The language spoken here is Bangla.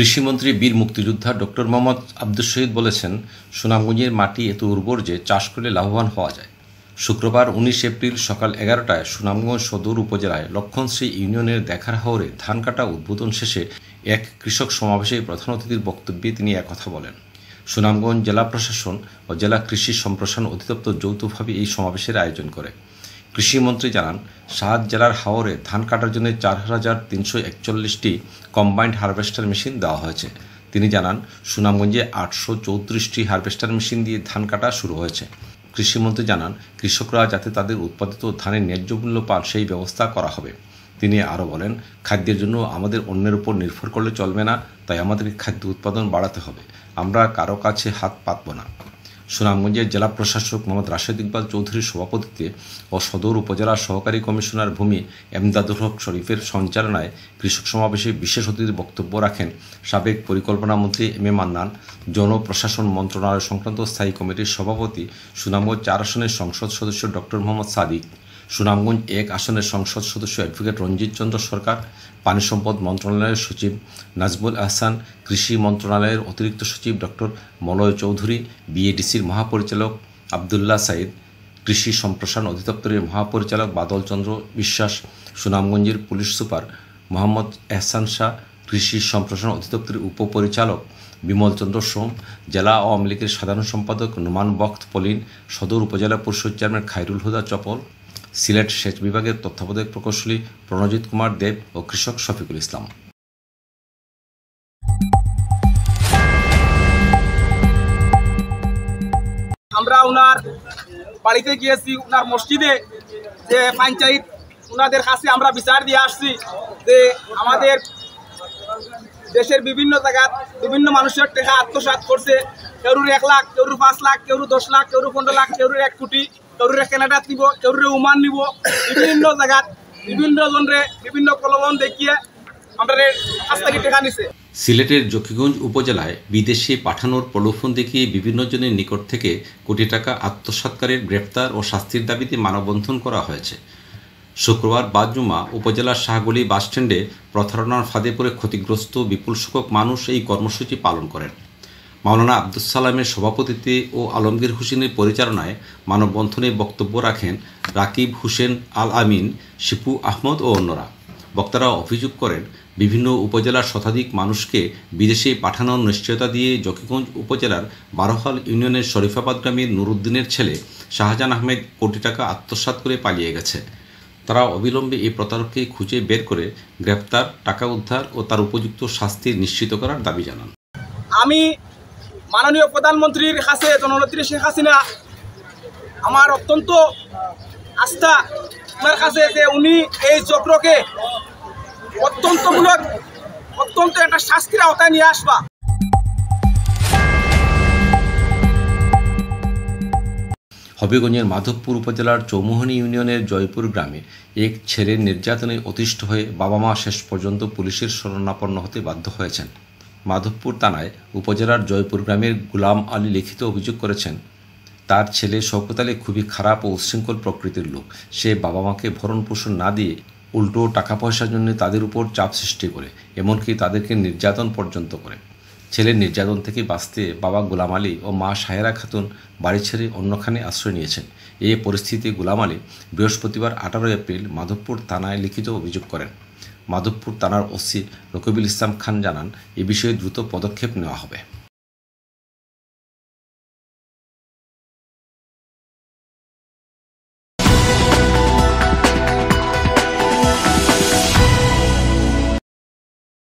কৃষিমন্ত্রী বীর মুক্তিযোদ্ধা ডক্টর মোহাম্মদ আব্দুল শহীদ বলেছেন, সুনামগঞ্জের মাটি এত উর্বর যে চাষ করলে লাভবান হওয়া যায়। শুক্রবার 19 এপ্রিল সকাল 11টায় সুনামগঞ্জ সদর উপজেলায় লক্ষণশ্রী ইউনিয়নের দেখার হাওরে ধান কাটা উদ্বোধন শেষে এক কৃষক সমাবেশে প্রধান অতিথির বক্তব্যে তিনি একথা বলেন। সুনামগঞ্জ জেলা প্রশাসন ও জেলা কৃষি সম্প্রসারণ অধিদপ্তর যৌথভাবে এই সমাবেশের আয়োজন করে। কৃষিমন্ত্রী জানান, 7 জেলার হাওরে ধান কাটার জন্য 4,341টি কম্বাইন্ড হারভেস্টার মেশিন দেওয়া হয়েছে। তিনি জানান, সুনামগঞ্জে 834টি হারভেস্টার মেশিন দিয়ে ধান কাটা শুরু হয়েছে। কৃষিমন্ত্রী জানান, কৃষকরা যাতে তাদের উৎপাদিত ধানের ন্যায্য মূল্য পান সেই ব্যবস্থা করা হবে। তিনি আরও বলেন, খাদ্যের জন্য আমাদের অন্যের উপর নির্ভর করলে চলবে না, তাই আমাদেরকে খাদ্য উৎপাদন বাড়াতে হবে। আমরা কারো কাছে হাত পাতব না। সুনামগঞ্জের জেলা প্রশাসক মোহাম্মদ রাশেদ ইকবাল চৌধুরীর সভাপতিত্বে ও সদর উপজেলা সহকারী কমিশনার ভূমি এমদাদুল হক শরীফের সঞ্চালনায় কৃষক সমাবেশে বিশেষ অতিথির বক্তব্য রাখেন সাবেক পরিকল্পনা মন্ত্রী এম.এ. মান্নান, জনপ্রশাসন মন্ত্রণালয় সংক্রান্ত স্থায়ী কমিটির সভাপতি সুনামগঞ্জ 4 আসনের সংসদ সদস্য ডক্টর মোহাম্মদ সাদিক, সুনামগঞ্জ 1 আসনের সংসদ সদস্য অ্যাডভোকেট রঞ্জিত চন্দ্র সরকার, পানি সম্পদ মন্ত্রণালয়ের সচিব নাজমুল আহসান, কৃষি মন্ত্রণালয়ের অতিরিক্ত সচিব ডক্টর মলয় চৌধুরী, বিএডিসির মহাপরিচালক আবদুল্লাহ সাইদ, কৃষি সম্প্রসারণ অধিদপ্তরের মহাপরিচালক বাদল চন্দ্র বিশ্বাস, সুনামগঞ্জের পুলিশ সুপার মোহাম্মদ এহসান শাহ, কৃষি সম্প্রসারণ অধিদপ্তরের উপপরিচালক বিমল চন্দ্র সোম, জেলা আওয়ামী লীগের সাধারণ সম্পাদক নোমান বখত পলিন, সদর উপজেলা পরিষদ চেয়ারম্যান খায়রুল হুদা চপল, সিলেট সেচ বিভাগের তত্ত্বাবধায়ক প্রকৌশলী প্রণজিৎ কুমার দেব ও কৃষক শফিকুল ইসলাম। আমরা ওনার বাড়িতে গিয়েছি, ওনার মসজিদে যে পঞ্চায়েত ওনাদের কাছে আমরা বিচার দিয়ে আসছি যে আমাদের দেশের বিভিন্ন জায়গায় বিভিন্ন মানুষের টাকা আত্মসাৎ করছে। কেউর 1 লাখ, কেউর 5 লাখ, কেউর 10 লাখ, কেউর 15 লাখ, কেউর 1 কোটি, কেউর কানাডা নিব, কেউর ওমান নিব, বিভিন্ন জায়গায় বিভিন্ন জনরে বিভিন্ন প্রলোভন দেখিয়ে আমাদের কাছ থেকে টাকা নিছে। সিলেটের জকিগঞ্জ উপজেলায় বিদেশে পাঠানোর প্রলোভন দেখিয়ে বিভিন্ন জনের নিকট থেকে কোটি টাকা আত্মসাৎকারের গ্রেপ্তার ও শাস্তির দাবিতে মানববন্ধন করা হয়েছে। শুক্রবার বাদজুমা উপজেলার শাহগলি বাসস্ট্যান্ডে প্রতারণার ফাঁদে পড়ে ক্ষতিগ্রস্ত বিপুল সংখ্যক মানুষ এই কর্মসূচি পালন করেন। মাওলানা আব্দুস সালামের সভাপতিত্বে ও আলমগীর হোসেনের পরিচালনায় মানববন্ধনে বক্তব্য রাখেন রাকিব হোসেন আল আমিন, শিপু আহমদ ও অন্যরা। বক্তারা অভিযোগ করেন, বিভিন্ন উপজেলার শতাধিক মানুষকে বিদেশে পাঠানোর নিশ্চয়তা দিয়ে জকিগঞ্জ উপজেলার বারোহাল ইউনিয়নের শরীফাবাদ গ্রামের নুরুদ্দিনের ছেলে শাহজাহান আহমেদ কোটি টাকা আত্মসাৎ করে পালিয়ে গেছে। তারা অবিলম্বে এই প্রতারককে খুঁজে বের করে গ্রেপ্তার, টাকা উদ্ধার ও তার উপযুক্ত শাস্তি নিশ্চিত করার দাবি জানান। আমি মাননীয় প্রধানমন্ত্রীর কাছে জননেত্রী শেখ হাসিনা আমার অত্যন্ত আস্থা ওনার কাছে যে উনি এই চক্রকে অত্যন্ত একটা শাস্তির আওতায় নিয়ে আসবা। হবিগঞ্জের মাধবপুর উপজেলার চৌমুহনী ইউনিয়নের জয়পুর গ্রামে এক ছেলের নির্যাতনে অতিষ্ঠ হয়ে বাবা মা শেষ পর্যন্ত পুলিশের শরণাপন্ন হতে বাধ্য হয়েছেন। মাধবপুর থানায় উপজেলার জয়পুর গ্রামের গুলাম আলী লিখিত অভিযোগ করেছেন, তার ছেলে শওকত আলী খুবই খারাপ ও উচ্ছৃঙ্খল প্রকৃতির লোক। সে বাবা মাকে ভরণ পোষণ না দিয়ে উল্টো টাকা পয়সার জন্য তাদের উপর চাপ সৃষ্টি করে, এমনকি তাদেরকে নির্যাতন পর্যন্ত করে। ছেলের নির্যাতন থেকে বাঁচতে বাবা গুলাম আলী ও মা সাহেরা খাতুন বাড়ি ছেড়ে অন্যখানে আশ্রয় নিয়েছেন। এই পরিস্থিতিতে গুলাম আলী বৃহস্পতিবার 18 এপ্রিল মাধবপুর থানায় লিখিত অভিযোগ করেন। মাধবপুর থানার ওসি রকিবুল ইসলাম খান জানান, এ বিষয়ে দ্রুত পদক্ষেপ নেওয়া হবে।